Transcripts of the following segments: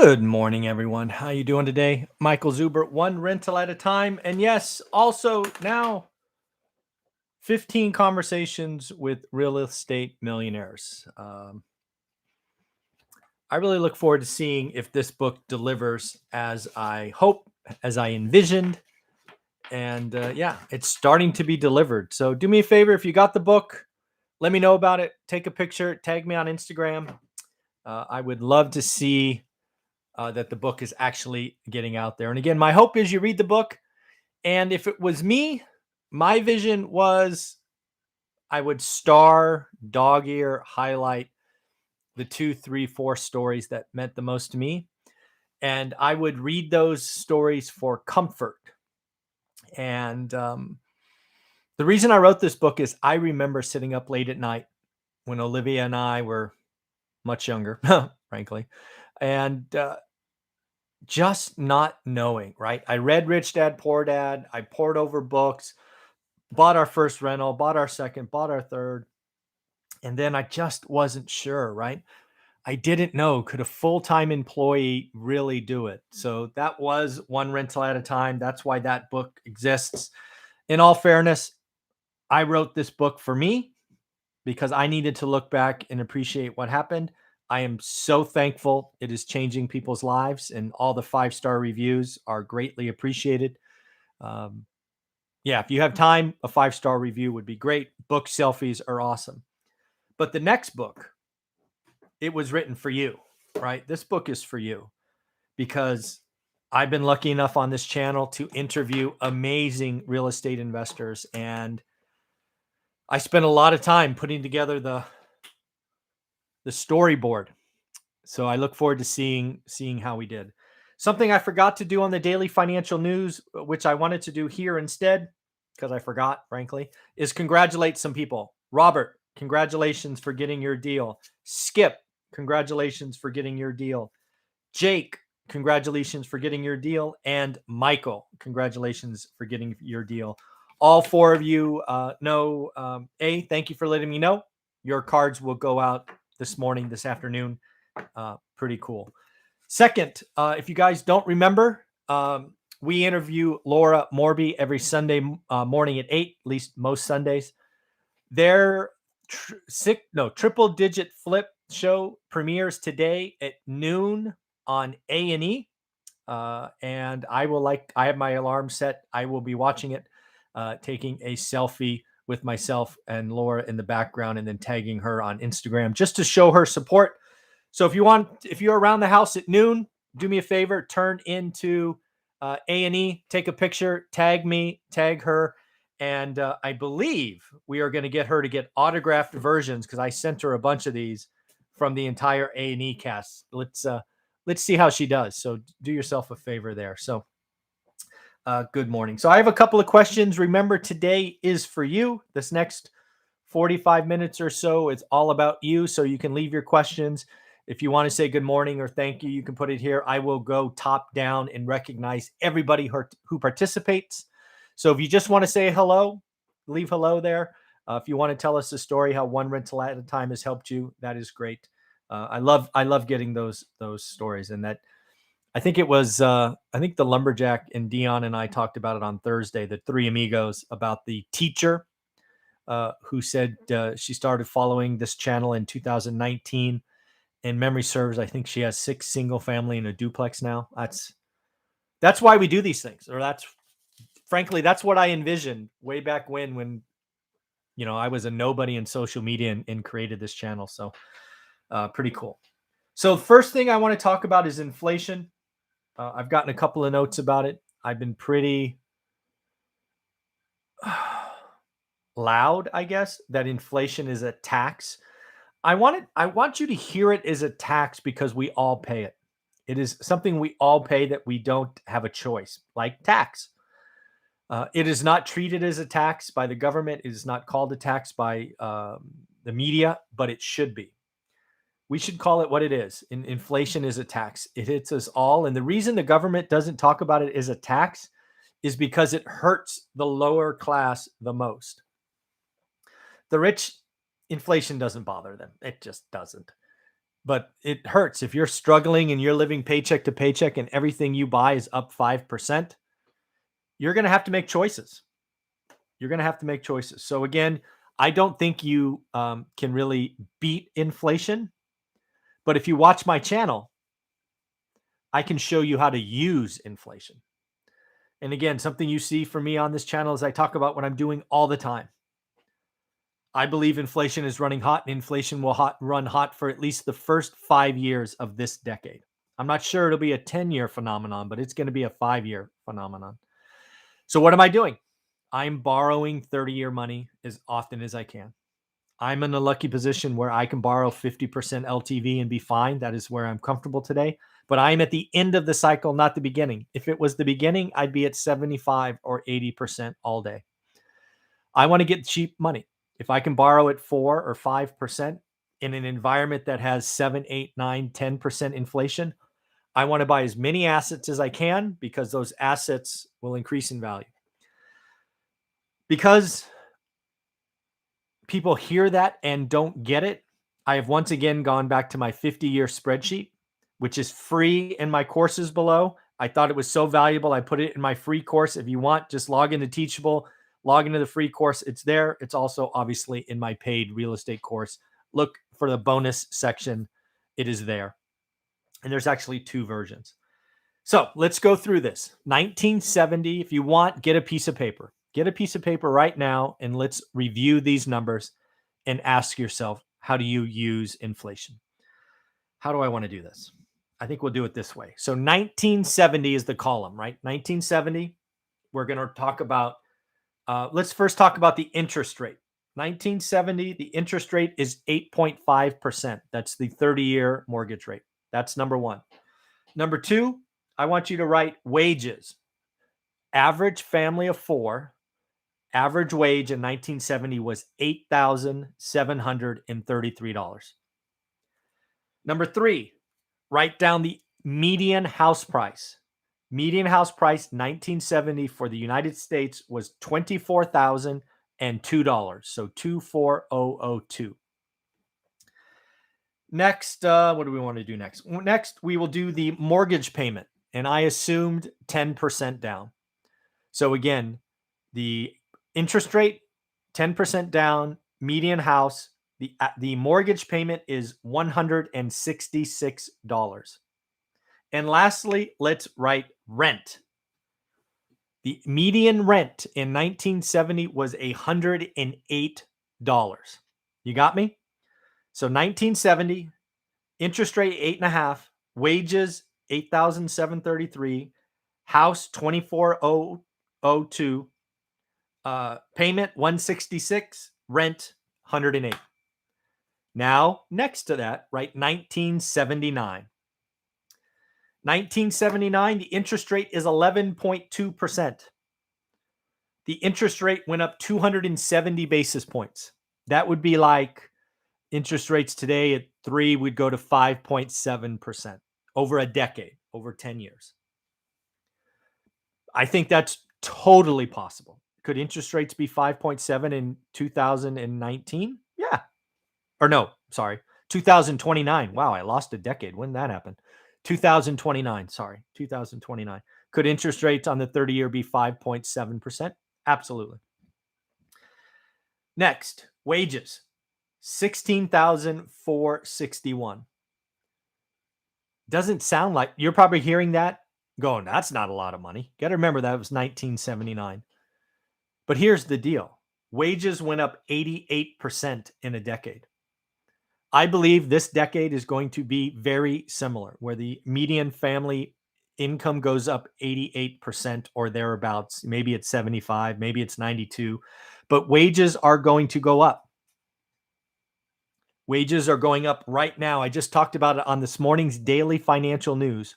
Good morning, everyone. How you doing today? Michael Zuber, one rental at a time. And yes, also now 15 conversations with real estate millionaires. I really look forward to seeing if this book delivers as I hope, as I envisioned. And yeah, it's starting to be delivered. So do me a favor, if you got the book, let me know about it. Take a picture, tag me on Instagram. I would love to see that the book is actually getting out there. And again, my hope is you read the book. And if it was me, my vision was I would star, dog ear, highlight the 2, 3, 4 stories that meant the most to me. And I would read those stories for comfort. And the reason I wrote this book is I remember sitting up late at night when Olivia and I were much younger, frankly, and just not knowing, right? I read Rich Dad, Poor Dad. I poured over books, bought our first rental, bought our second, bought our third. And then I just wasn't sure, right? I didn't know, could a full-time employee really do it? So that was one rental at a time. That's why that book exists. In all fairness, I wrote this book for me because I needed to look back and appreciate what happened. I am so thankful it is changing people's lives, and all the 5-star reviews are greatly appreciated. Um, yeah, if you have time, a 5-star review would be great. Book selfies are awesome. But the next book, it was written for you, right? This book is for you because I've been lucky enough on this channel to interview amazing real estate investors, and I spent a lot of time putting together the storyboard. So I look forward to seeing how we did. Something I forgot to do on the daily financial news, which I wanted to do here instead, because I forgot, frankly, is congratulate some people. Robert, congratulations for getting your deal. Skip, congratulations for getting your deal. Jake, congratulations for getting your deal. And Michael, congratulations for getting your deal. All 4 of you know, thank you for letting me know. Your cards will go out this morning, this afternoon. Pretty cool. Second, if you guys don't remember, we interview Laura Morby every Sunday morning at 8, at least most Sundays. Their triple digit flip show premieres today at noon on A&E. And I have my alarm set. I will be watching it, taking a selfie with myself and Laura in the background, and then tagging her on Instagram just to show her support. So if you're around the house at noon, do me a favor, turn into A&E, take a picture, tag me, tag her. And I believe we are going to get her to get autographed versions, because I sent her a bunch of these from the entire A&E cast. Let's see how she does. So do yourself a favor there. So good morning. So I have a couple of questions. Remember, today is for you. This next 45 minutes or so, it's all about you. So you can leave your questions. If you want to say good morning or thank you, you can put it here. I will go top down and recognize everybody who participates. So if you just want to say hello, leave hello there. If you want to tell us a story, how one rental at a time has helped you, that is great. I love getting those stories. And that, I think it was, I think the Lumberjack and Dion and I talked about it on Thursday, the 3 amigos, about the teacher who said she started following this channel in 2019. And memory serves, I think she has 6 single family and a duplex now. That's why we do these things. Or frankly, that's what I envisioned way back when I was a nobody in social media and created this channel. So pretty cool. So first thing I want to talk about is inflation. I've gotten a couple of notes about it. I've been pretty loud, I guess, that inflation is a tax. I want you to hear it as a tax because we all pay it. It is something we all pay that we don't have a choice, like tax. It is not treated as a tax by the government. It is not called a tax by the media, but it should be. We should call it what it is. Inflation is a tax. It hits us all. And the reason the government doesn't talk about it as a tax is because it hurts the lower class the most. The rich, inflation doesn't bother them. It just doesn't. but it hurts. If you're struggling and you're living paycheck to paycheck and everything you buy is up 5%, you're going to have to make choices. You're going to have to make choices. So again, I don't think you can really beat inflation. But if you watch my channel, I can show you how to use inflation. And again, something you see from me on this channel is I talk about what I'm doing all the time. I believe inflation is running hot, and inflation will run hot for at least the first 5 years of this decade. I'm not sure it'll be a 10-year phenomenon, but it's going to be a 5-year phenomenon. So what am I doing? I'm borrowing 30-year money as often as I can. I'm in a lucky position where I can borrow 50% LTV and be fine. That is where I'm comfortable today. But I'm at the end of the cycle, not the beginning. If it was the beginning, I'd be at 75 or 80% all day. I want to get cheap money. If I can borrow at 4 or 5% in an environment that has 7, 8, 9, 10% inflation, I want to buy as many assets as I can because those assets will increase in value. Because people hear that and don't get it, I have once again gone back to my 50-year spreadsheet, which is free in my courses below. I thought it was so valuable. I put it in my free course. If you want, just log into Teachable, log into the free course. It's there. It's also obviously in my paid real estate course. Look for the bonus section. It is there. And there's actually 2 versions. So let's go through this. 1970, if you want, get a piece of paper. Get a piece of paper right now and let's review these numbers and ask yourself, how do you use inflation? How do I want to do this? I think we'll do it this way. So 1970 is the column, right? 1970, we're going to talk about, let's first talk about the interest rate. 1970, the interest rate is 8.5%. That's the 30-year mortgage rate. That's number one. Number two, I want you to write wages. Average family of 4, average wage in 1970 was $8,733. Number 3, write down the median house price. Median house price 1970 for the United States was $24,002. So 24002. Next, what do we want to do next? Next, we will do the mortgage payment. And I assumed 10% down. So again, the interest rate, 10% down, median house, the mortgage payment is $166. And lastly, let's write rent. The median rent in 1970 was $108. You got me? So 1970, interest rate 8.5, wages 8,733, house 24,002, payment 166, rent 108. Now, next to that, write 1979. 1979, the interest rate is 11.2%. The interest rate went up 270 basis points. That would be like interest rates today at 3 would go to 5.7% over a decade, over 10 years. I think that's totally possible. Could interest rates be 5.7 in 2019? Yeah. Or no, sorry, 2029. Wow, I lost a decade. When did that happen? 2029, sorry, 2029. Could interest rates on the 30-year be 5.7%? Absolutely. Next, wages. 16,461. Doesn't sound like, you're probably hearing that going, that's not a lot of money. Got to remember that was 1979. But here's the deal. Wages went up 88% in a decade. I believe this decade is going to be very similar, where the median family income goes up 88% or thereabouts. Maybe it's 75, maybe it's 92, but wages are going to go up. Wages are going up right now. I just talked about it on this morning's daily financial news.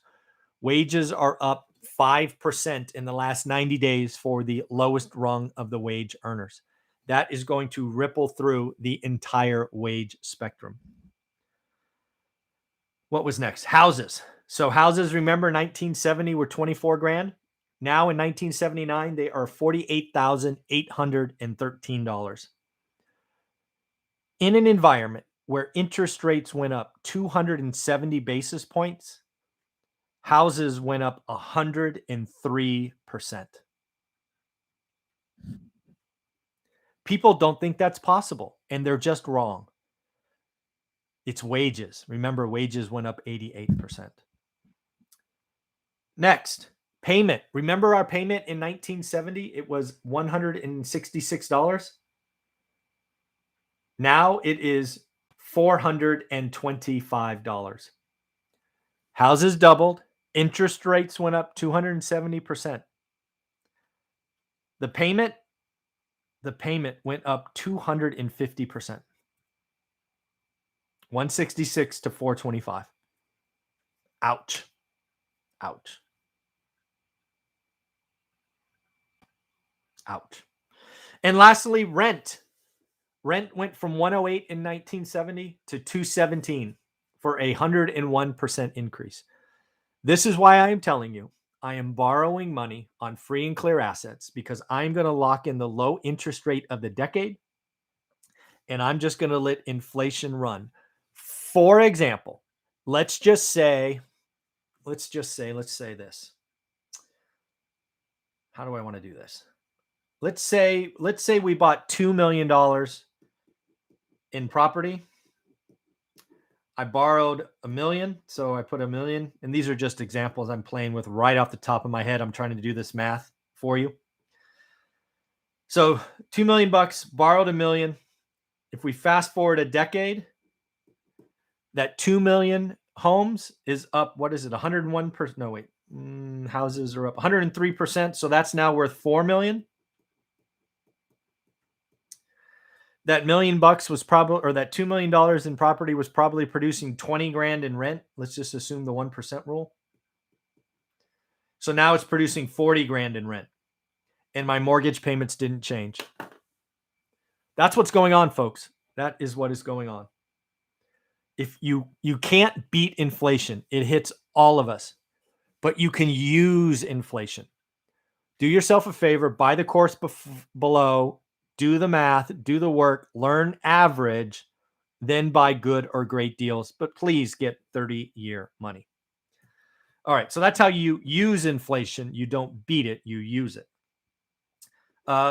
Wages are up 5% in the last 90 days for the lowest rung of the wage earners. That is going to ripple through the entire wage spectrum. What was next? Houses. So houses, remember 1970 were 24 grand. Now in 1979, they are $48,813. In an environment where interest rates went up 270 basis points, houses went up 103%. People don't think that's possible, and they're just wrong. It's wages. Remember, wages went up 88%. Next, payment. Remember our payment in 1970? It was $166. Now it is $425. Houses doubled. Interest rates went up 270%. The payment went up 250%. 166 to 425. Ouch. Ouch. Ouch. And lastly, rent. Rent went from 108 in 1970 to 217 for a 101% increase. This is why I am telling you, I am borrowing money on free and clear assets because I'm going to lock in the low interest rate of the decade, and I'm just going to let inflation run. For example, let's say this. How do I want to do this? Let's say we bought $2 million in property. I borrowed $1 million, so I put $1 million, and these are just examples I'm playing with right off the top of my head. I'm trying to do this math for you. So $2 million bucks, borrowed $1 million. If we fast forward a decade, that 2 million homes is up. What is it? 101%. No, wait. Houses are up 103%. So that's now worth $4 million. That $1 million bucks was probably, or that $2 million in property was probably producing 20 grand in rent. Let's just assume the 1% rule. So now it's producing 40 grand in rent, and my mortgage payments didn't change. That's what's going on, folks. That is what is going on. If you can't beat inflation, it hits all of us, but you can use inflation. Do yourself a favor, buy the course below, do the math, do the work, learn average, then buy good or great deals, but please get 30-year money. All right, so that's how you use inflation. You don't beat it, you use it.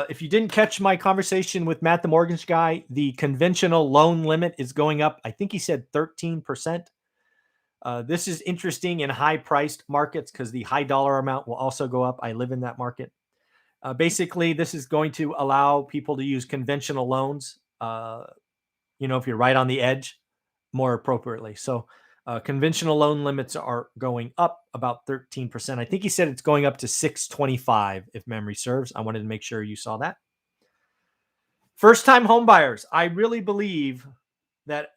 If you didn't catch my conversation with Matt, the mortgage guy, the conventional loan limit is going up. I think he said 13%. This is interesting in high-priced markets because the high dollar amount will also go up. I live in that market. Basically, this is going to allow people to use conventional loans, if you're right on the edge, more appropriately. So conventional loan limits are going up about 13%. I think he said it's going up to 625 if memory serves. I wanted to make sure you saw that. First-time home buyers. I really believe that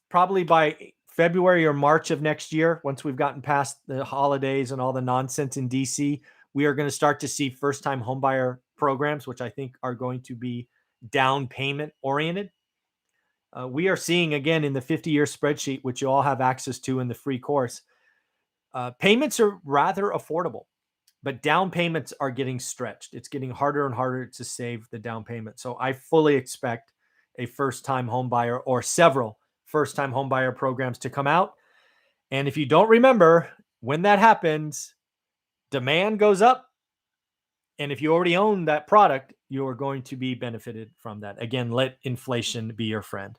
probably by February or March of next year, once we've gotten past the holidays and all the nonsense in DC, we are going to start to see first-time homebuyer programs, which I think are going to be down payment oriented. We are seeing, again, in the 50-year spreadsheet, which you all have access to in the free course, payments are rather affordable, but down payments are getting stretched. It's getting harder and harder to save the down payment. So I fully expect a first-time homebuyer or several first-time homebuyer programs to come out. And if you don't remember, when that happens, demand goes up. And if you already own that product, you're going to be benefited from that. Again, let inflation be your friend.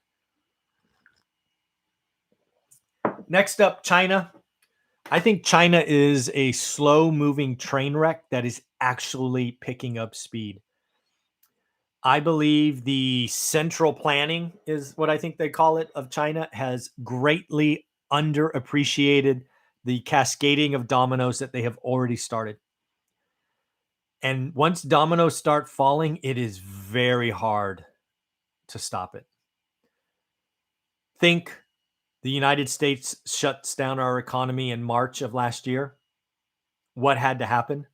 Next up, China. I think China is a slow-moving train wreck that is actually picking up speed. I believe the central planning is what I think they call it of China has greatly underappreciated the cascading of dominoes that they have already started. And once dominoes start falling, it is very hard to stop it. Think the United States shuts down our economy in March of last year. What had to happen?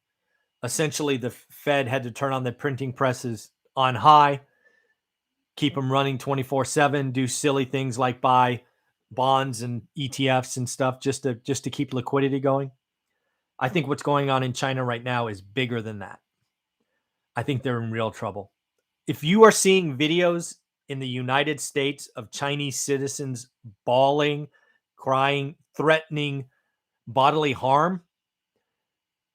Essentially, the Fed had to turn on the printing presses on high, keep them running 24/7, do silly things like buy bonds and ETFs and stuff just to keep liquidity going. I think what's going on in China right now is bigger than that. I think they're in real trouble. If you are seeing videos in the United States of Chinese citizens bawling, crying, threatening bodily harm,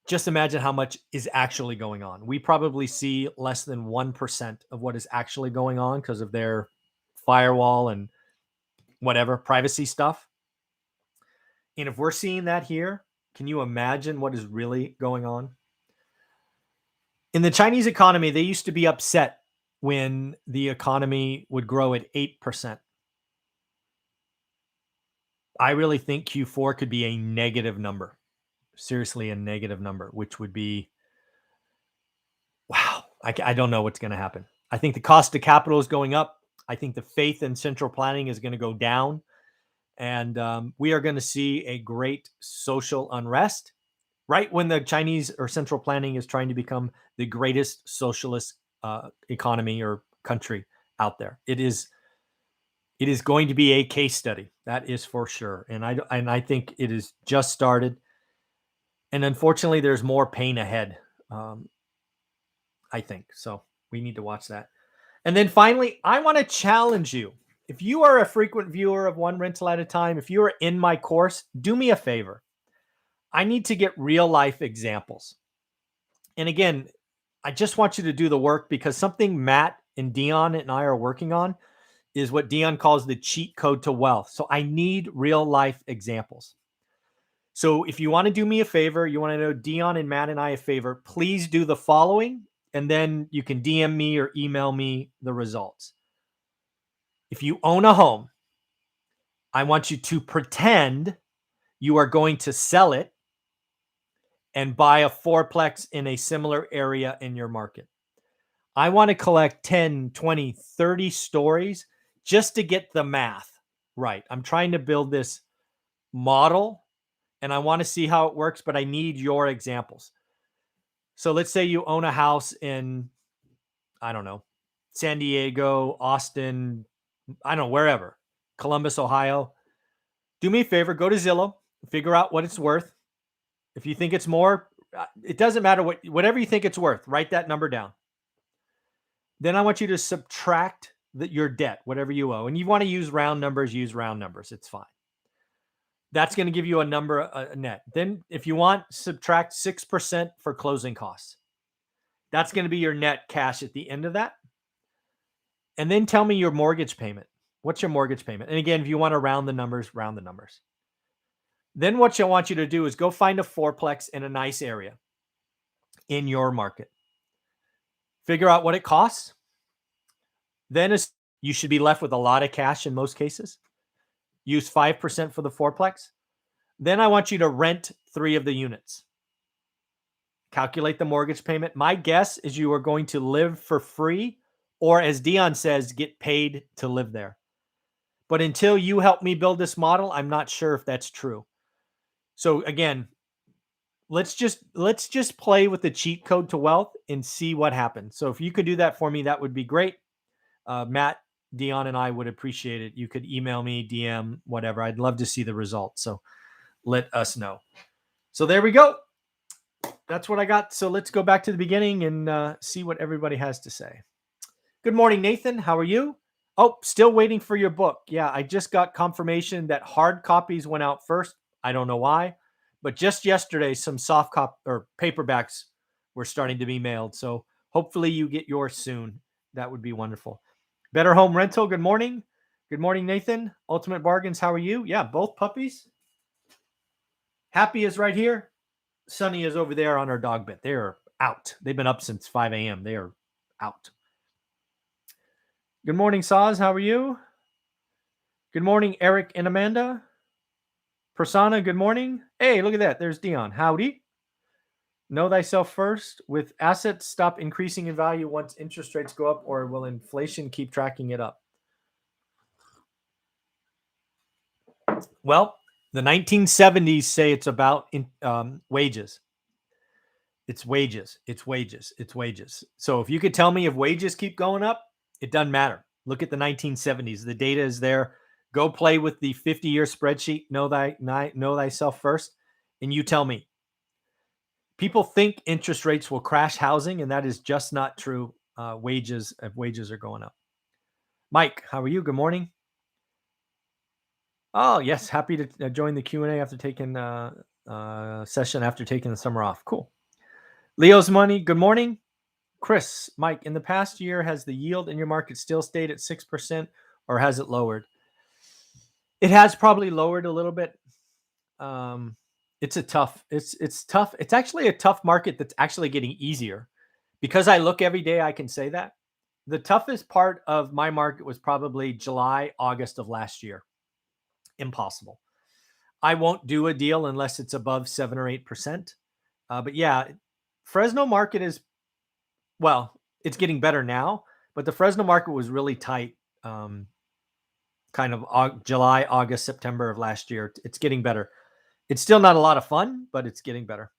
just imagine how much is actually going on. We probably see less than 1% of what is actually going on because of their firewall and whatever privacy stuff. And if we're seeing that here, can you imagine what is really going on? In the Chinese economy, they used to be upset when the economy would grow at 8%. I really think Q4 could be a negative number. Seriously, a negative number, which would be, wow, I don't know what's going to happen. I think the cost of capital is going up. I think the faith in central planning is going to go down. And we are going to see a great social unrest right when the Chinese or central planning is trying to become the greatest socialist economy or country out there. It is going to be a case study. That is for sure. And I think it is just started. And unfortunately, there's more pain ahead. I think so. We need to watch that. And then finally, I want to challenge you. If you are a frequent viewer of One Rental at a Time, if you are in my course, do me a favor. I need to get real life examples. And again, I just want you to do the work because something Matt and Dion and I are working on is what Dion calls the cheat code to wealth. So I need real life examples. So if you want to do me a favor, you want to know Dion and Matt and I a favor, please do the following, and then you can DM me or email me the results. If you own a home, I want you to pretend you are going to sell it and buy a fourplex in a similar area in your market. I want to collect 10, 20, 30 stories just to get the math right. I'm trying to build this model and I want to see how it works, but I need your examples. So let's say you own a house in, I don't know, San Diego, Austin, I don't know, wherever, Columbus, Ohio. Do me a favor, go to Zillow, figure out what it's worth. If you think it's more, it doesn't matter whatever you think it's worth, write that number down. Then I want you to subtract your debt, whatever you owe. And you want to use round numbers, use round numbers. It's fine. That's going to give you a number, a net. Then if you want, subtract 6% for closing costs. That's going to be your net cash at the end of that. And then tell me your mortgage payment. What's your mortgage payment? And again, if you want to round the numbers, round the numbers. Then what I want you to do is go find a fourplex in a nice area in your market. Figure out what it costs. Then you should be left with a lot of cash in most cases. Use 5% for the fourplex. Then I want you to rent 3 of the units. Calculate the mortgage payment. My guess is you are going to live for free, or as Dion says, get paid to live there. But until you help me build this model, I'm not sure if that's true. So again, let's just play with the cheat code to wealth and see what happens. So if you could do that for me, that would be great. Matt, Dion, and I would appreciate it. You could email me, DM, whatever. I'd love to see the results. So let us know. So there we go. That's what I got. So let's go back to the beginning and see what everybody has to say. Good morning, Nathan. How are you? Oh, still waiting for your book. Yeah, I just got confirmation that hard copies went out first. I don't know why, but just yesterday, some soft copy or paperbacks were starting to be mailed. So hopefully you get yours soon. That would be wonderful. Better Home Rental. Good morning. Good morning, Nathan. Ultimate Bargains. How are you? Yeah, both puppies. Happy is right here. Sunny is over there on her dog bed. They're out. They've been up since 5 a.m. They are out. Good morning, Saz. How are you? Good morning, Eric and Amanda. Persona, good morning. Hey, look at that. There's Dion. Howdy. Know thyself first. With assets stop increasing in value once interest rates go up, or will inflation keep tracking it up? Well, the 1970s say it's about wages. It's wages. It's wages. It's wages. So if you could tell me if wages keep going up, it doesn't matter. Look at the 1970s. The data is there. Go play with the 50-year spreadsheet. Know thyself first, and you tell me. People think interest rates will crash housing, and that is just not true. Wages are going up. Mike, how are you? Good morning. Oh, yes, happy to join the Q&A after taking session after taking the summer off. Cool. Leo's money, good morning. Chris, Mike, in the past year, has the yield in your market still stayed at 6% or has it lowered? It has probably lowered a little bit. It's tough. It's tough. It's actually a tough market that's actually getting easier. Because I look every day, I can say that. The toughest part of my market was probably July, August of last year. Impossible. I won't do a deal unless it's above 7 or 8%. But yeah, Fresno market is, well, it's getting better now, but the Fresno market was really tight kind of July, August, September of last year. It's getting better. It's still not a lot of fun, but it's getting better.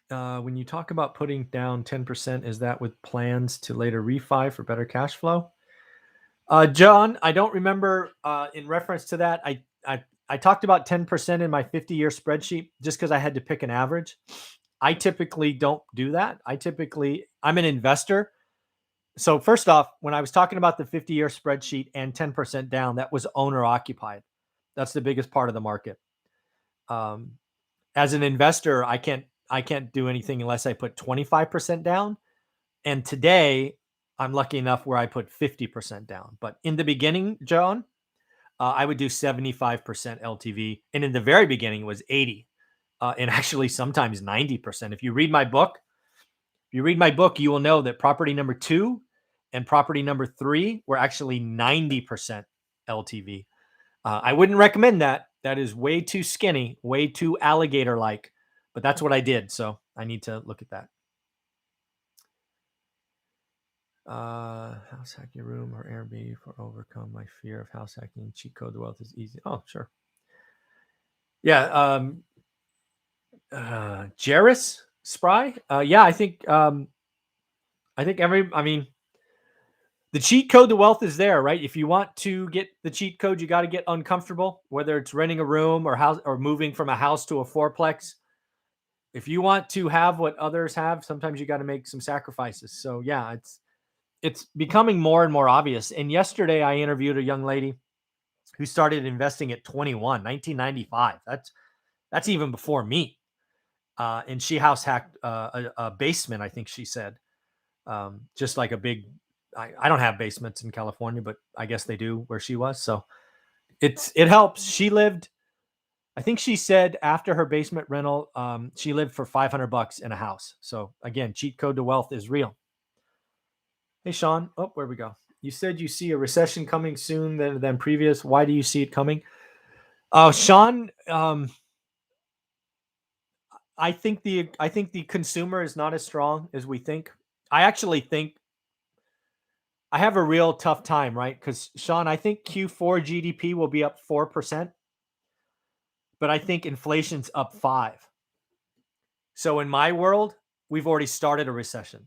When you talk about putting down 10%, is that with plans to later refi for better cash flow? John, I don't remember in reference to that. I talked about 10% in my 50-year spreadsheet just because I had to pick an average. I typically don't do that. I'm an investor. So first off, when I was talking about the 50-year spreadsheet and 10% down, that was owner occupied. That's the biggest part of the market. As an investor, I can't do anything unless I put 25% down. And today, I'm lucky enough where I put 50% down. But in the beginning, John, I would do 75% LTV. And in the very beginning, it was 80. And actually sometimes 90%. If you read my book, you will know that property number 2 and property number 3 were actually 90% LTV. I wouldn't recommend that. That is way too skinny, way too alligator-like. But that's what I did. So I need to look at that. House hack your room or Airbnb for overcome my fear of house hacking. Cheat code the wealth is easy. Oh, sure. Yeah. Jairus Spry. Yeah, I think the cheat code to wealth is there, right? If you want to get the cheat code, you got to get uncomfortable, whether it's renting a room or moving from a house to a fourplex. If you want to have what others have, sometimes you got to make some sacrifices. So yeah, it's becoming more and more obvious. And yesterday I interviewed a young lady who started investing at 21, 1995. That's even before me. And she house hacked a basement, I think she said. Just like a big, I don't have basements in California, but I guess they do where she was. So it helps. She lived, I think she said after her basement rental, she lived for $500 in a house. So again, cheat code to wealth is real. Hey, Sean. Oh, where we go? You said you see a recession coming soon than previous. Why do you see it coming? Sean, I think the consumer is not as strong as we think. I actually think I have a real tough time, right? Because Sean, I think Q4 GDP will be up 4%, but I think inflation's up 5. So in my world, we've already started a recession.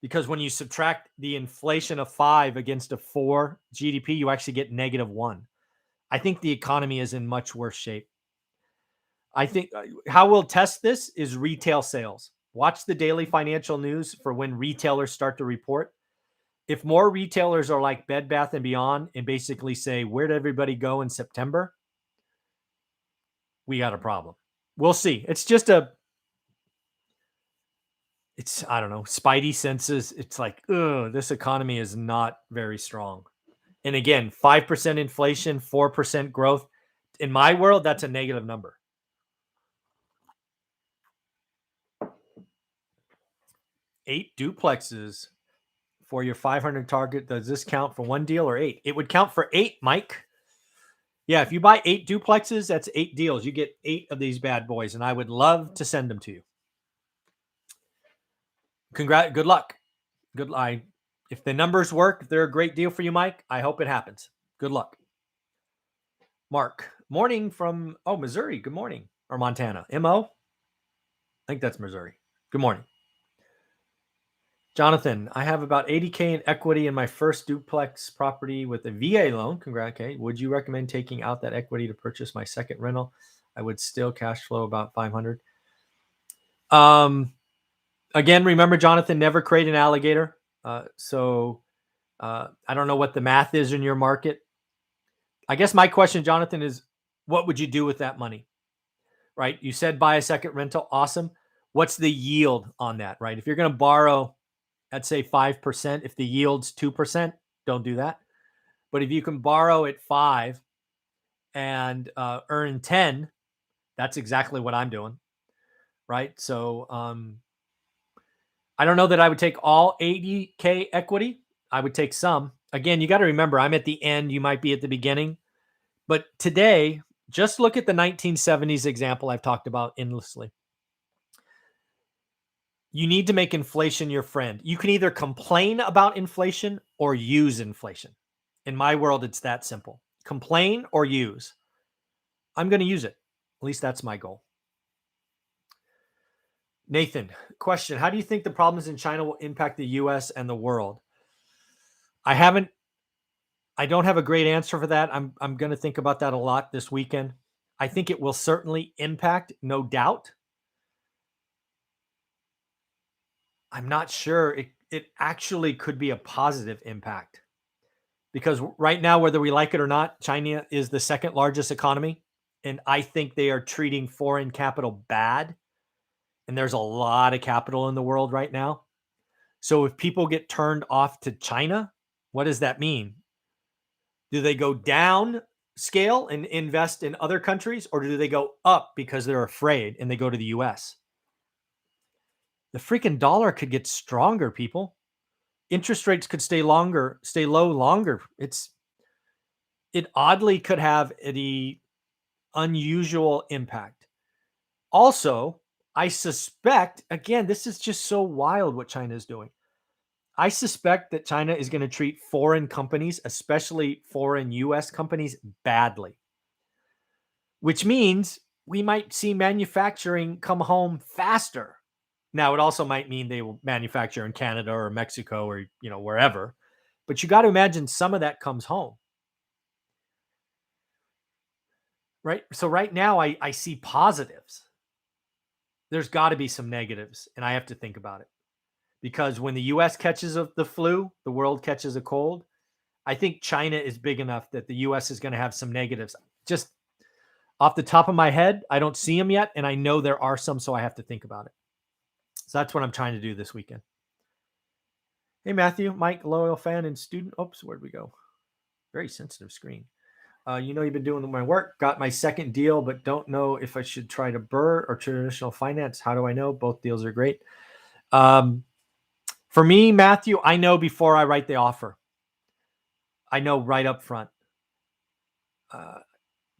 Because when you subtract the inflation of 5 against a 4 GDP, you actually get -1. I think the economy is in much worse shape. I think how we'll test this is retail sales. Watch the daily financial news for when retailers start to report. If more retailers are like Bed Bath & Beyond and basically say, where'd everybody go in September? We got a problem. We'll see. I don't know, spidey senses. It's like, this economy is not very strong. And again, 5% inflation, 4% growth. In my world, that's a negative number. 8 duplexes for your 500 target. Does this count for one deal or 8? It would count for 8, Mike. Yeah, if you buy 8 duplexes, that's 8 deals. You get 8 of these bad boys, and I would love to send them to you. Good luck. If the numbers work, if they're a great deal for you, Mike, I hope it happens. Good luck. Mark, morning from Missouri. Good morning. Or Montana. MO? I think that's Missouri. Good morning. Jonathan, I have about 80K in equity in my first duplex property with a VA loan. Congrats. Okay. Would you recommend taking out that equity to purchase my second rental? I would still cash flow about 500. Again, remember, Jonathan, never create an alligator. I don't know what the math is in your market. I guess my question, Jonathan, is what would you do with that money? Right? You said buy a second rental. Awesome. What's the yield on that? Right? If you're going to borrow at say 5%, if the yield's 2%, don't do that. But if you can borrow at 5 and earn 10, that's exactly what I'm doing. Right? So I don't know that I would take all 80K equity. I would take some. Again, you got to remember, I'm at the end. You might be at the beginning. But today, just look at the 1970s example I've talked about endlessly. You need to make inflation your friend. You can either complain about inflation or use inflation. In my world, it's that simple. Complain or use. I'm going to use it. At least that's my goal. Nathan, question. How do you think the problems in China will impact the US and the world? I don't have a great answer for that. I'm going to think about that a lot this weekend. I think it will certainly impact, no doubt. I'm not sure it actually could be a positive impact because right now, whether we like it or not, China is the second largest economy. And I think they are treating foreign capital bad. And there's a lot of capital in the world right now. So if people get turned off to China, what does that mean? Do they go down scale and invest in other countries, or do they go up because they're afraid and they go to the US? The freaking dollar could get stronger, people. Interest rates could stay low longer. It oddly could have an unusual impact. Also, I suspect, again, this is just so wild what China is doing. I suspect that China is going to treat foreign companies, especially foreign US companies, badly, which means we might see manufacturing come home faster. Now, it also might mean they will manufacture in Canada or Mexico or, wherever. But you got to imagine some of that comes home. Right? So right now I see positives. There's got to be some negatives, and I have to think about it. Because when the US catches the flu, the world catches a cold. I think China is big enough that the US is going to have some negatives. Just off the top of my head, I don't see them yet, and I know there are some, so I have to think about it. So that's what I'm trying to do this weekend. Hey, Matthew, Mike, loyal fan and student. Oops, where'd we go? Very sensitive screen. You've been doing my work. Got my second deal, but don't know if I should try to BRRRR or traditional finance. How do I know? Both deals are great. For me, Matthew, I know before I write the offer. I know right up front.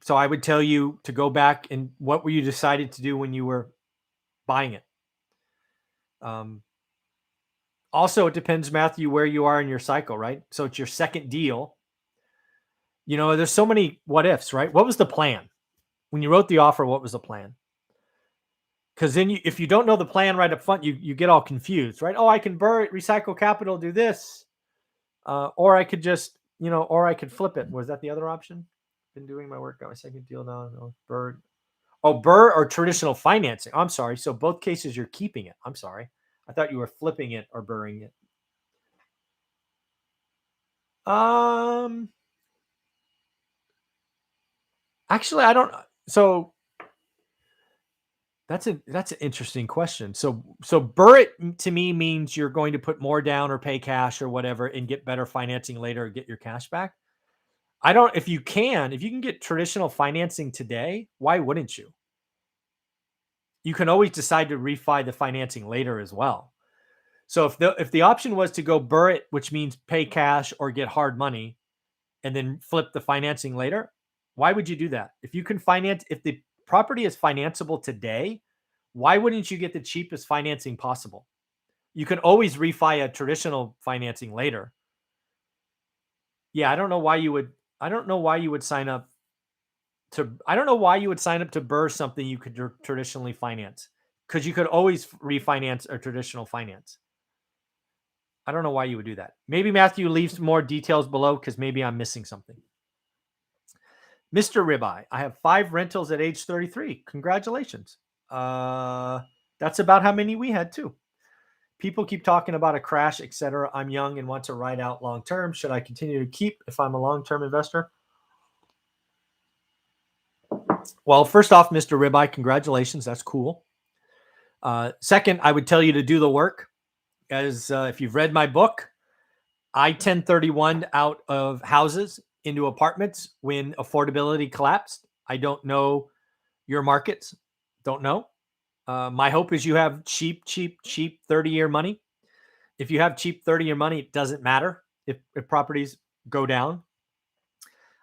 So I would tell you to go back and what were you decided to do when you were buying it? Also, it depends, Matthew, where you are in your cycle, right? So it's your second deal. There's so many what ifs, right? What was the plan? When you wrote the offer, what was the plan? Because then if you don't know the plan right up front, you get all confused, right? Oh, I can BRRRR it, recycle capital, do this. Or I could just, or I could flip it. Was that the other option? Been doing my work, got my second deal now. No, BRRRR. Oh, BRRRR or traditional financing. I'm sorry. So both cases you're keeping it. I'm sorry. I thought you were flipping it or BRRRRing it. Actually, I don't. So that's an interesting question. So BRRRR it to me means you're going to put more down or pay cash or whatever and get better financing later or get your cash back. If you can get traditional financing today, why wouldn't you? You can always decide to refi the financing later as well. So if the option was to go BRRRR it, which means pay cash or get hard money and then flip the financing later, why would you do that? If the property is financeable today, why wouldn't you get the cheapest financing possible? You can always refi a traditional financing later. Yeah, I don't know why you would sign up to BRRRR something you could traditionally finance, because you could always refinance a traditional finance. I don't know why you would do that. Maybe Matthew leaves more details below because maybe I'm missing something. Mr. Ribeye, I have 5 rentals at age 33. Congratulations. That's about how many we had too. People keep talking about a crash, etc. I'm young and want to ride out long term. Should I continue to keep if I'm a long term investor? Well, first off, Mr. Ribeye, congratulations. That's cool. Second, I would tell you to do the work. As if you've read my book, I 1031 out of houses into apartments when affordability collapsed. I don't know your markets. Don't know. My hope is you have cheap 30-year money. If you have cheap 30-year money, it doesn't matter if properties go down.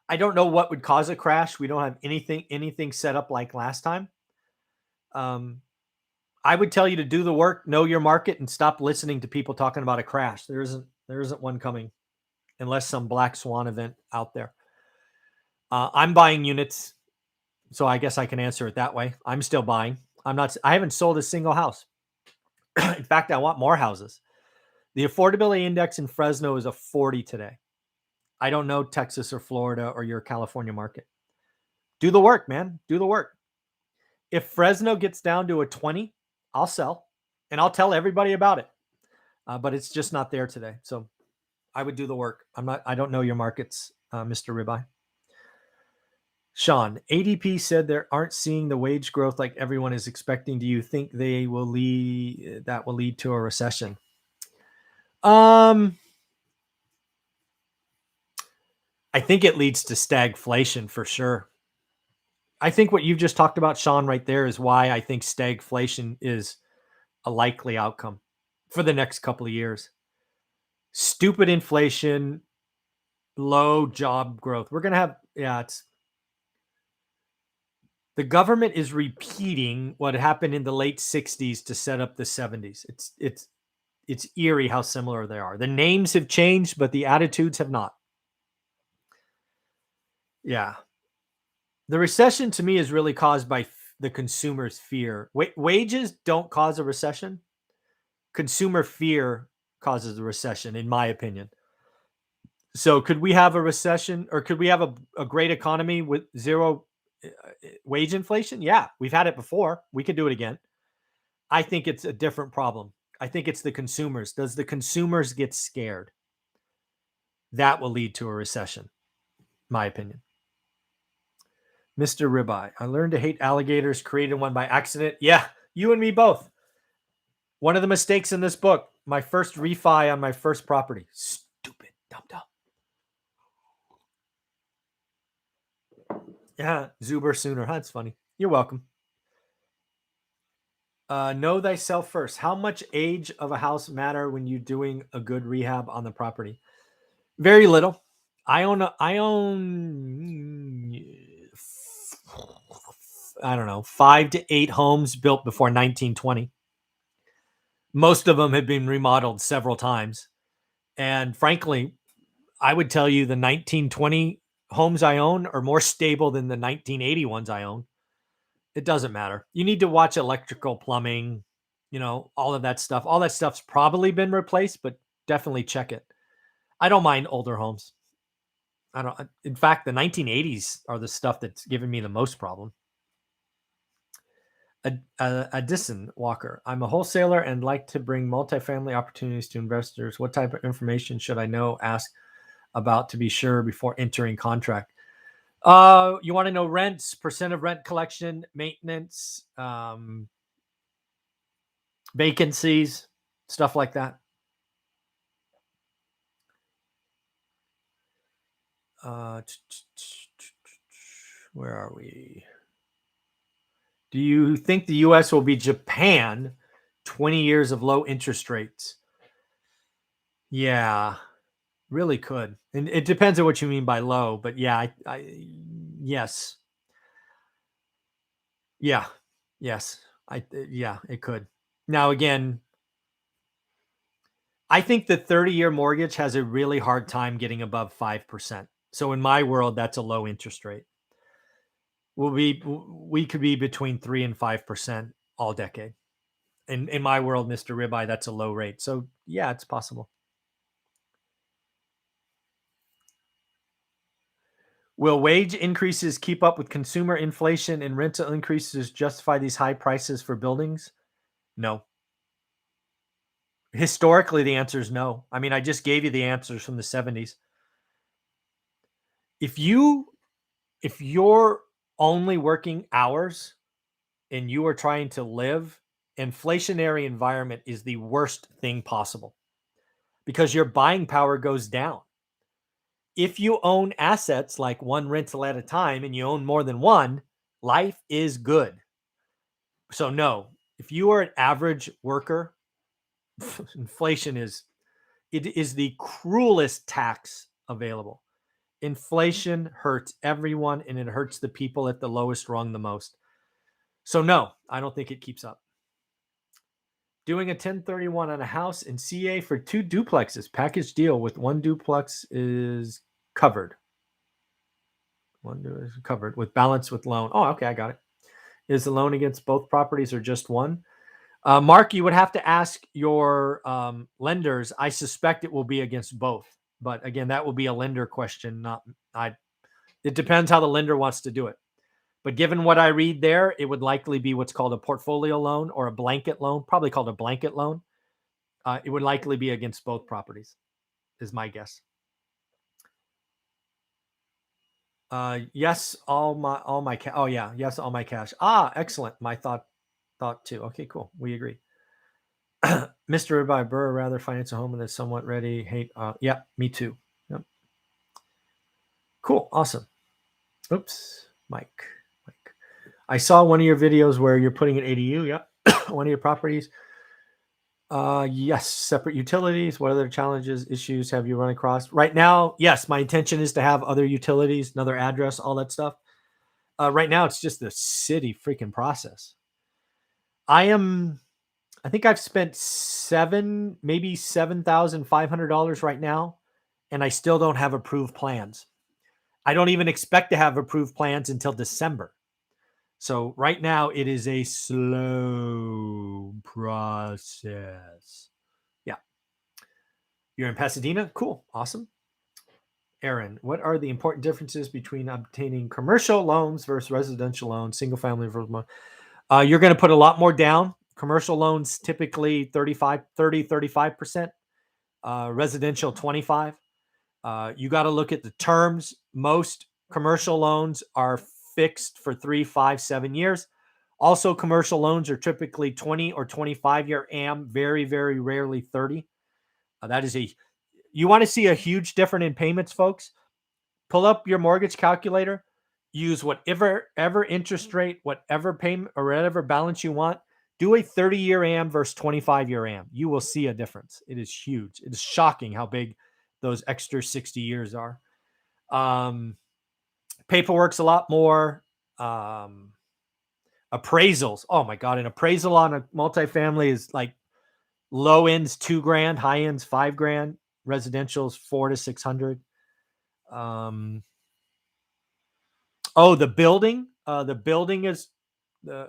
I don't know what would cause a crash. We don't have anything set up like last time. I would tell you to do the work, know your market, and stop listening to people talking about a crash. There isn't one coming unless some black swan event out there. I'm buying units, so I guess I can answer it that way. I'm still buying. I haven't sold a single house. In fact, I want more houses. The affordability index in Fresno is a 40 today. I don't know Texas or Florida or your California market. Do the work, man. Do the work. If Fresno gets down to a 20, I'll sell and I'll tell everybody about it. But it's just not there today. So I would do the work. I don't know your markets, Mr. Ribeye. Sean, ADP said they aren't seeing the wage growth like everyone is expecting. Do you think that will lead to a recession? I think it leads to stagflation for sure. I think what you've just talked about, Sean, right there is why I think stagflation is a likely outcome for the next couple of years. Stupid inflation, low job growth. We're going to have, the government is repeating what happened in the late 60s to set up the 70s. It's eerie how similar they are. The names have changed, but the attitudes have not. Yeah. The recession to me is really caused by the consumer's fear. Wages don't cause a recession. Consumer fear causes a recession, in my opinion. So could we have a recession, or could we have a great economy with zero wage inflation? Yeah, we've had it before. We could do it again. I think it's a different problem. I think it's the consumers. Does the consumers get scared? That will lead to a recession, my opinion. Mr. Ribeye, I learned to hate alligators, created one by accident. Yeah, you and me both. One of the mistakes in this book, my first refi on my first property. Stupid, dumb. Yeah, Zuber sooner. That's funny. You're welcome. Know thyself first. How much age of a house matter when you're doing a good rehab on the property? Very little. I own I don't know, 5 to 8 homes built before 1920. Most of them have been remodeled several times. And frankly, I would tell you the 1920 homes I own are more stable than the 1980 ones I own. It doesn't matter. You need to watch electrical, plumbing, all of that stuff. All that stuff's probably been replaced, but definitely check it. I don't mind older homes. In fact, the 1980s are the stuff that's given me the most problem. Addison Walker, I'm a wholesaler and like to bring multifamily opportunities to investors. What type of information should I ask about to be sure before entering contract? You want to know rents, percent of rent collection, maintenance, vacancies, stuff like that. Where are we? Do you think the U.S. will be Japan? 20 years of low interest rates. Yeah, really could. And it depends on what you mean by low, but yeah, yes. Yeah. Yes. Yeah, it could. Now again, I think the 30-year mortgage has a really hard time getting above 5%. So in my world, that's a low interest rate. We could be between 3 and 5% all decade. In my world, Mr. Ribeye, that's a low rate. So yeah, it's possible. Will wage increases keep up with consumer inflation and rental increases justify these high prices for buildings? No. Historically, the answer is no. I mean, I just gave you the answers from the 70s. If you're only working hours and you are trying to live, inflationary environment is the worst thing possible because your buying power goes down. If you own assets like one rental at a time and you own more than one, life is good. So no, if you are an average worker, inflation is the cruelest tax available. Inflation hurts everyone and it hurts the people at the lowest rung the most. So no, I don't think it keeps up. Doing a 1031 on a house in CA for 2 duplexes. Package deal with 1 duplex is covered. 1 is covered with balance with loan. Oh, okay, I got it. Is the loan against both properties or just one? Mark, you would have to ask your lenders. I suspect it will be against both. But again, that will be a lender question. Not I. It depends how the lender wants to do it. But given what I read there, it would likely be what's called a portfolio loan or a blanket loan, probably called a blanket loan. It would likely be against both properties, is my guess. Yes, all my cash. Oh yeah, yes, all my cash. Ah, excellent. My thought too. Okay, cool. We agree. Mr. Rabbi Burr rather finance a home and is somewhat ready. Hate. Yeah, me too. Yep. Cool. Awesome. Oops, Mike. I saw one of your videos where you're putting an ADU. Yeah, one of your properties. Yes, separate utilities. What other challenges, issues have you run across? Right now, yes, my intention is to have other utilities, another address, all that stuff. Right now, it's just the city freaking process. I think I've spent maybe $7,500 right now, and I still don't have approved plans. I don't even expect to have approved plans until December. So right now it is a slow process. Yeah. You're in Pasadena? Cool. Awesome. Aaron, what are the important differences between obtaining commercial loans versus residential loans, single family versus you're going to put a lot more down. Commercial loans typically 35%, residential 25. You got to look at the terms. Most commercial loans are fixed for 3, 5, 7 years. Also, commercial loans are typically 20 or 25-year AM, very, very rarely 30. You want to see a huge difference in payments, folks? Pull up your mortgage calculator, use whatever interest rate, whatever payment or whatever balance you want. Do a 30-year AM versus 25-year AM. You will see a difference. It is huge. It is shocking how big those extra 60 years are. Paperwork's a lot more. Appraisals. Oh my God. An appraisal on a multifamily is like low ends $2,000, high ends $5,000, residential's 400 to 600. The building. The building is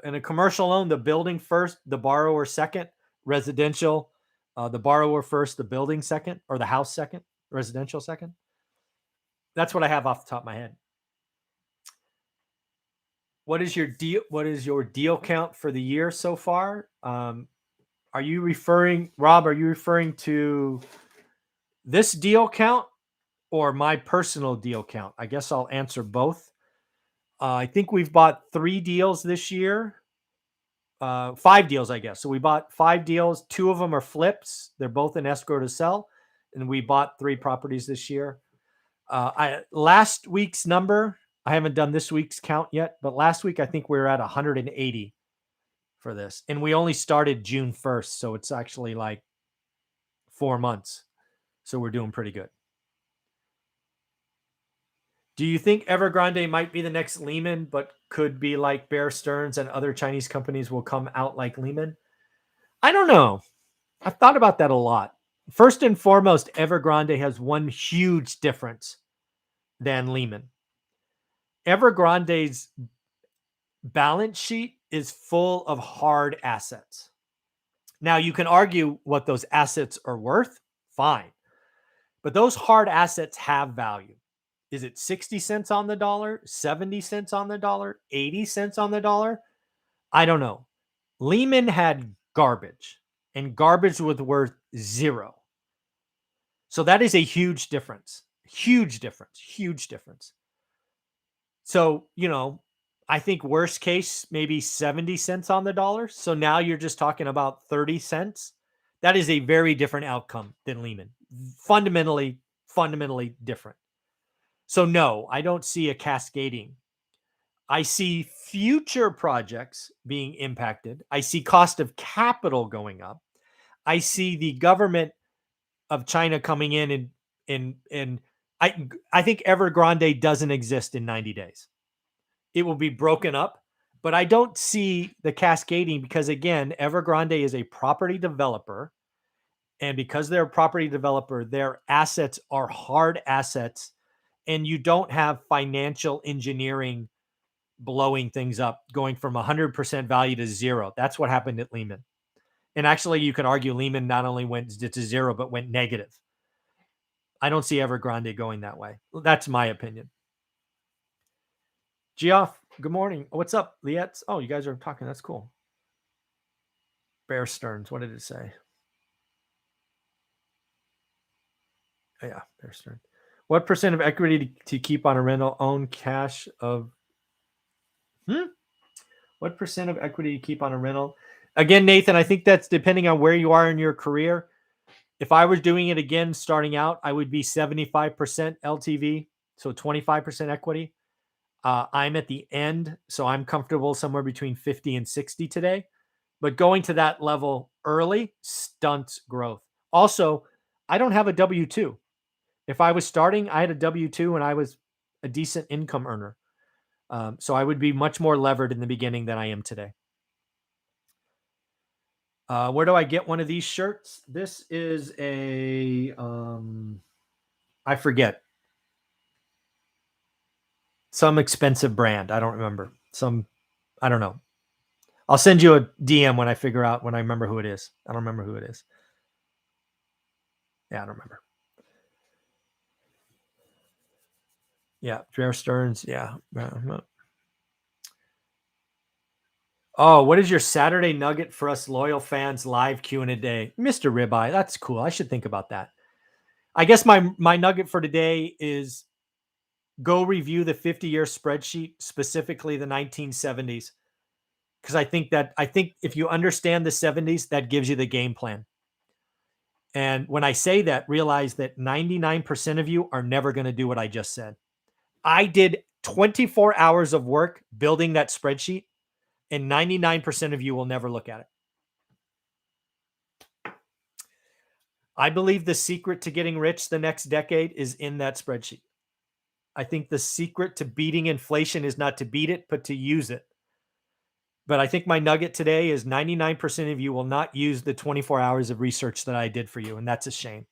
in a commercial loan. The building first, the borrower second. Residential, the borrower first, the building second, or the house second. Residential second. That's what I have off the top of my head. What is your deal count for the year so far? Are you referring, Rob? Are you referring to this deal count or my personal deal count? I guess I'll answer both. I think we've bought 3 deals this year. 5 deals, I guess. So we bought 5 deals. 2 of them are flips. They're both in escrow to sell, and we bought 3 properties this year. Last week's number, I haven't done this week's count yet, but last week I think we were at 180 for this, and we only started June 1st, so it's actually like 4 months. So we're doing pretty good. Do you think Evergrande might be the next Lehman, but could be like Bear Stearns and other Chinese companies will come out like Lehman? I don't know. I've thought about that a lot. First and foremost, Evergrande has one huge difference than Lehman. Evergrande's balance sheet is full of hard assets. Now, you can argue what those assets are worth. Fine. But those hard assets have value. Is it 60 cents on the dollar, 70 cents on the dollar, 80 cents on the dollar? I don't know. Lehman had garbage, and garbage was worth zero. So that is a huge difference. Huge difference. Huge difference. So, I think worst case, maybe 70 cents on the dollar. So now you're just talking about 30 cents. That is a very different outcome than Lehman. Fundamentally different. So no, I don't see a cascading. I see future projects being impacted. I see cost of capital going up. I see the government of China coming in and I think Evergrande doesn't exist in 90 days. It will be broken up, but I don't see the cascading because again, Evergrande is a property developer, and because they're a property developer, their assets are hard assets, and you don't have financial engineering blowing things up, going from 100% value to zero. That's what happened at Lehman. And actually, you could argue Lehman not only went to zero, but went negative. I don't see Evergrande going that way. That's my opinion. Geoff, good morning. What's up, Lietz? Oh, you guys are talking. That's cool. Bear Stearns. What did it say? Oh, yeah, Bear Stearns. What percent of equity to keep on a rental? Own cash of... What percent of equity to keep on a rental? Again, Nathan, I think that's depending on where you are in your career. If I was doing it again, starting out, I would be 75% LTV, so 25% equity. I'm at the end, so I'm comfortable somewhere between 50 and 60 today. But going to that level early stunts growth. Also, I don't have a W-2. If I was starting, I had a W-2 and I was a decent income earner. So I would be much more levered in the beginning than I am today. Where do I get one of these shirts? This is a, I forget. Some expensive brand. I don't remember. I don't know. I'll send you a DM when I remember who it is. I don't remember who it is. Yeah, I don't remember. Yeah, Bear Stearns. Yeah. Oh, what is your Saturday nugget for us loyal fans live Q&A day? Mr. Ribeye, that's cool. I should think about that. I guess my nugget for today is go review the 50-year spreadsheet, specifically the 1970s. Because I think if you understand the 70s, that gives you the game plan. And when I say that, realize that 99% of you are never going to do what I just said. I did 24 hours of work building that spreadsheet, and 99% of you will never look at it. I believe the secret to getting rich the next decade is in that spreadsheet. I think the secret to beating inflation is not to beat it, but to use it. But I think my nugget today is 99% of you will not use the 24 hours of research that I did for you, and that's a shame.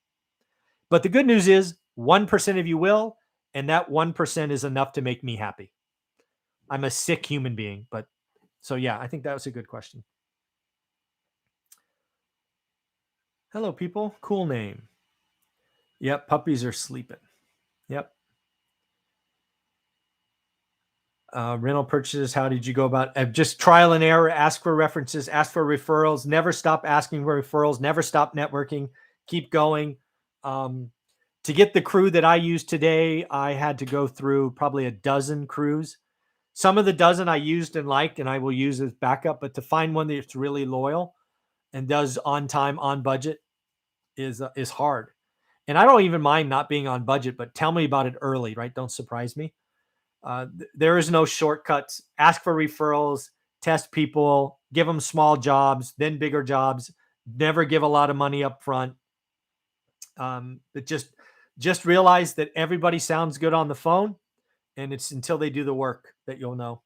But the good news is 1% of you will, and that 1% is enough to make me happy. I'm a sick human being, but so yeah, I think that was a good question. Hello, people. Cool name. Yep, puppies are sleeping. Yep. Rental purchases. How did you go about just trial and error? Ask for references, ask for referrals. Never stop asking for referrals. Never stop networking. Keep going. To get the crew that I used today, I had to go through probably a dozen crews. Some of the dozen I used and liked, and I will use as backup. But to find one that's really loyal and does on time, on budget is hard. And I don't even mind not being on budget, but tell me about it early, right? Don't surprise me. There is no shortcuts. Ask for referrals, test people, give them small jobs, then bigger jobs. Never give a lot of money up front. But just realize that everybody sounds good on the phone, and it's until they do the work that you'll know.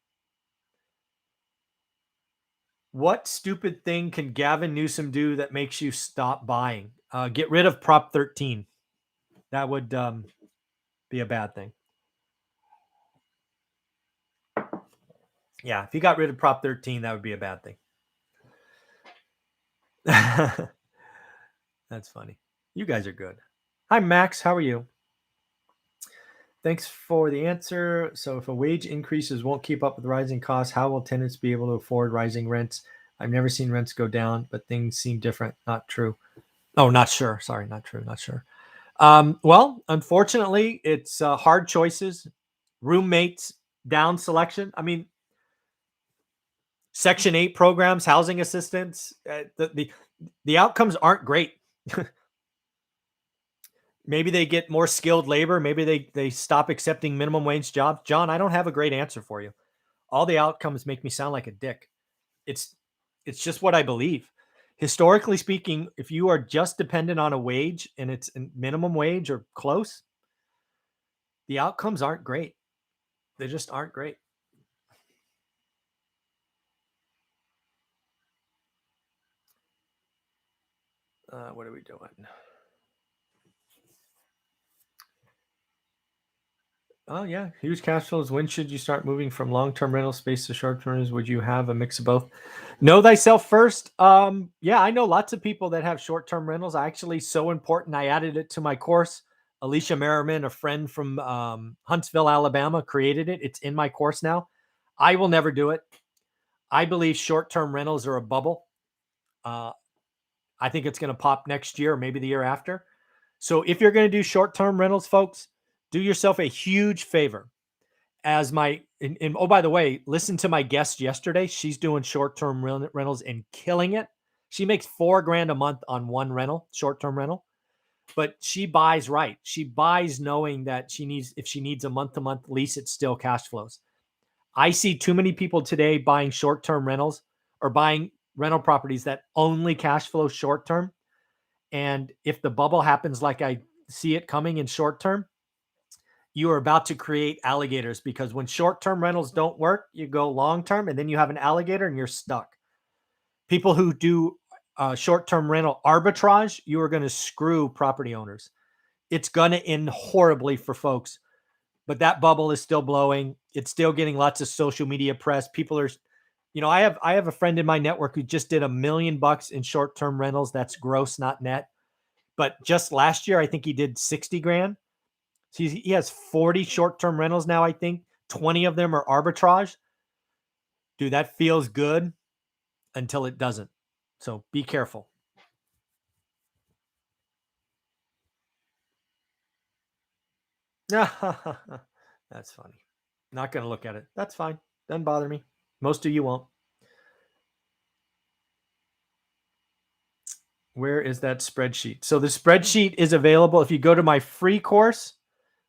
What stupid thing can Gavin Newsom do that makes you stop buying? Get rid of Prop 13. That would be a bad thing. Yeah, if he got rid of Prop 13, that would be a bad thing. That's funny. You guys are good. Hi, Max. How are you? Thanks for the answer. So if a wage increases won't keep up with rising costs, how will tenants be able to afford rising rents? I've never seen rents go down, but things seem different. Not true. Oh, not sure. Sorry, not true. Not sure. Well, unfortunately, it's hard choices, roommates, down selection. I mean, Section 8 programs, housing assistance, the outcomes aren't great. Maybe they get more skilled labor. Maybe they stop accepting minimum wage jobs. John, I don't have a great answer for you. All the outcomes make me sound like a dick. It's it's just what I believe. Historically speaking, if you are just dependent on a wage and it's a minimum wage or close, the outcomes aren't great. They just aren't great. What are we doing? Oh yeah, huge cash flows. When should you start moving from long-term rental space to short-term rentals? Would you have a mix of both? Know thyself first. Yeah, I know lots of people that have short-term rentals. I actually so important. I added it to my course. Alicia Merriman, a friend from Huntsville, Alabama, created it. It's in my course now. I will never do it. I believe short-term rentals are a bubble. Uh, I think it's going to pop next year, or maybe the year after. So if you're going to do short-term rentals, folks, do yourself a huge favor. As my and oh, by the way, listen to my guest yesterday. She's doing short-term rentals and killing it. She makes $4,000 a month on one rental, short-term rental, but she buys right. She buys knowing that if she needs a month-to-month lease, it still cash flows. I see too many people today buying short-term rentals or buying rental properties that only cash flow short-term. And if the bubble happens like I see it coming in short term, you are about to create alligators, because when short-term rentals don't work, you go long-term and then you have an alligator and you're stuck. People who do short-term rental arbitrage, you are going to screw property owners. It's going to end horribly for folks, but that bubble is still blowing. It's still getting lots of social media press. People are, I have a friend in my network who just did $1 million in short-term rentals. That's gross, not net. But just last year, I think he did 60 grand. So he has 40 short-term rentals now, I think. 20 of them are arbitrage. Dude, that feels good until it doesn't. So be careful. That's funny. Not going to look at it. That's fine. Doesn't bother me. Most of you won't. Where is that spreadsheet? So the spreadsheet is available if you go to my free course,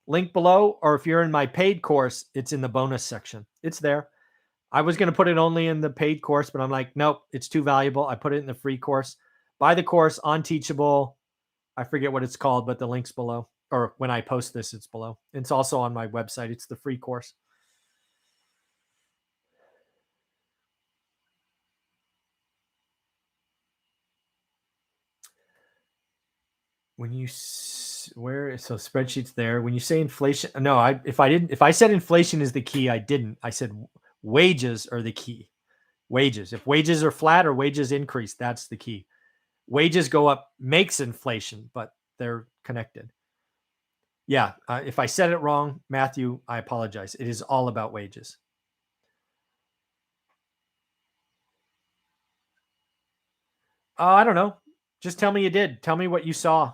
link below, or if you're in my paid course, it's in the bonus section. It's there. I was going to put it only in the paid course, but I'm like, nope, it's too valuable. I put it in the free course. Buy the course on Teachable. I forget what it's called, but the link's below. Or when I post this, it's below. It's also on my website. It's the free course. When you where so spreadsheets there. When you say inflation, no, if I said inflation is the key, I didn't. I said wages are the key. Wages. If wages are flat or wages increase, that's the key. Wages go up makes inflation, but they're connected. Yeah, if I said it wrong, Matthew, I apologize. It is all about wages. I don't know. Just tell me you did. Tell me what you saw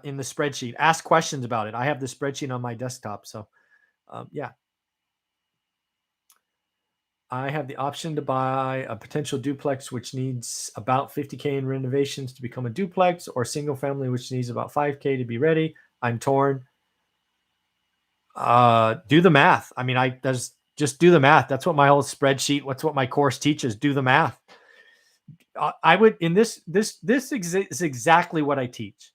in the spreadsheet. Ask questions about it. I have the spreadsheet on my desktop. So, yeah, I have the option to buy a potential duplex, which needs about 50K in renovations to become a duplex, or single family, which needs about 5K to be ready. I'm torn. Do the math. I mean, just do the math. That's what my whole spreadsheet. What's what my course teaches. Do the math. I would in this is exactly what I teach.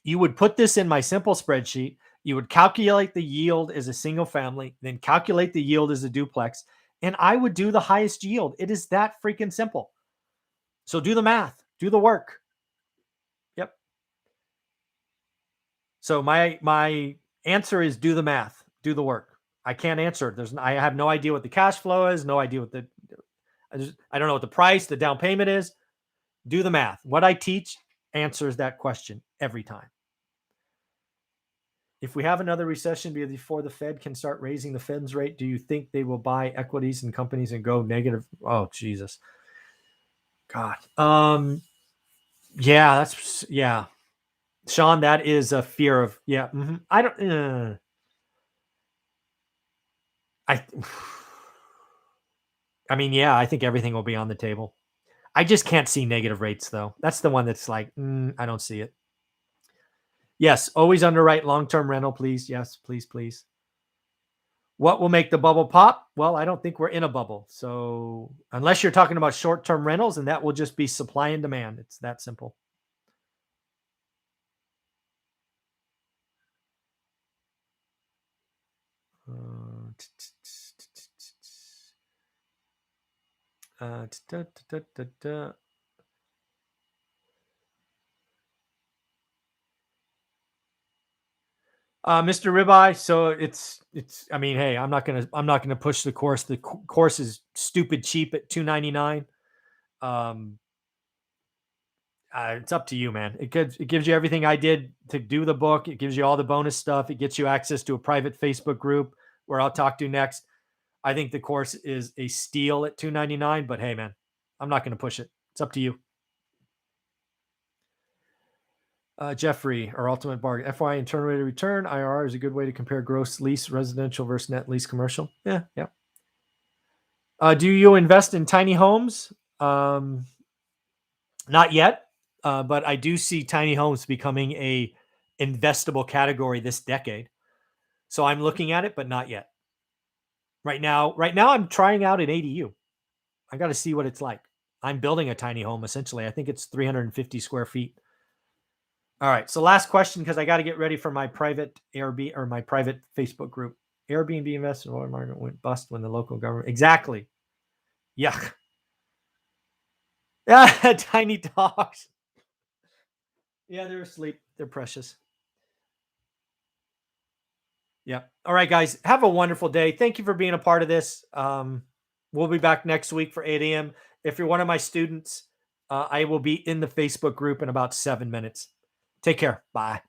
You would put this in my simple spreadsheet. You would calculate the yield as a single family, then calculate the yield as a duplex, and I would do the highest yield. It is that freaking simple. So do the math, do the work. Yep. So my answer is do the math, do the work. I can't answer. I have no idea what the cash flow is, no idea what I don't know what the price, the down payment is. Do the math. What I teach answers that question every time. If we have another recession before the Fed can start raising the Fed's rate, do you think they will buy equities in companies and go negative? Oh, Jesus. God. Yeah, yeah. Sean, that is a fear of yeah. I don't. I. I mean, yeah, I think everything will be on the table. I just can't see negative rates though. That's the one that's like, I don't see it. Yes, always underwrite long-term rental, please. Yes, please, please. What will make the bubble pop? Well, I don't think we're in a bubble. So, unless you're talking about short-term rentals, and that will just be supply and demand. It's that simple. Uh, t- t- t- t- t- t- t- t- t- Mr. Ribeye, so it's. I mean, hey, I'm not gonna push the course. The course is stupid cheap at 299. Um, it's up to you, man. It gives you everything I did to do the book. It gives you all the bonus stuff. It gets you access to a private Facebook group where I'll talk to next. I think the course is a steal at 299. But hey, man, I'm not gonna push it. It's up to you. Jeffrey, our ultimate bargain. FYI, internal rate of return, IRR is a good way to compare gross lease residential versus net lease commercial. Yeah, yeah. Do you invest in tiny homes? Not yet, but I do see tiny homes becoming a investable category this decade. So I'm looking at it, but not yet. Right now, I'm trying out an ADU. I got to see what it's like. I'm building a tiny home essentially. I think it's 350 square feet. All right. So last question because I got to get ready for my private Airbnb or my private Facebook group. Airbnb invested in oil market went bust when the local government exactly. Yuck. Yeah, tiny dogs. Yeah, they're asleep. They're precious. Yeah. All right, guys. Have a wonderful day. Thank you for being a part of this. We'll be back next week for 8 a.m. If you're one of my students, I will be in the Facebook group in about 7 minutes. Take care. Bye.